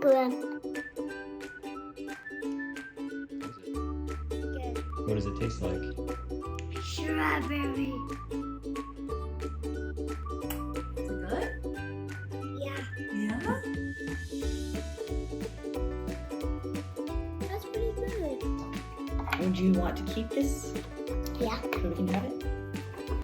Good. What does it taste like? Strawberry. Is it good? Yeah. Yeah? That's pretty good. Would you want to keep this? Yeah. So we can have it?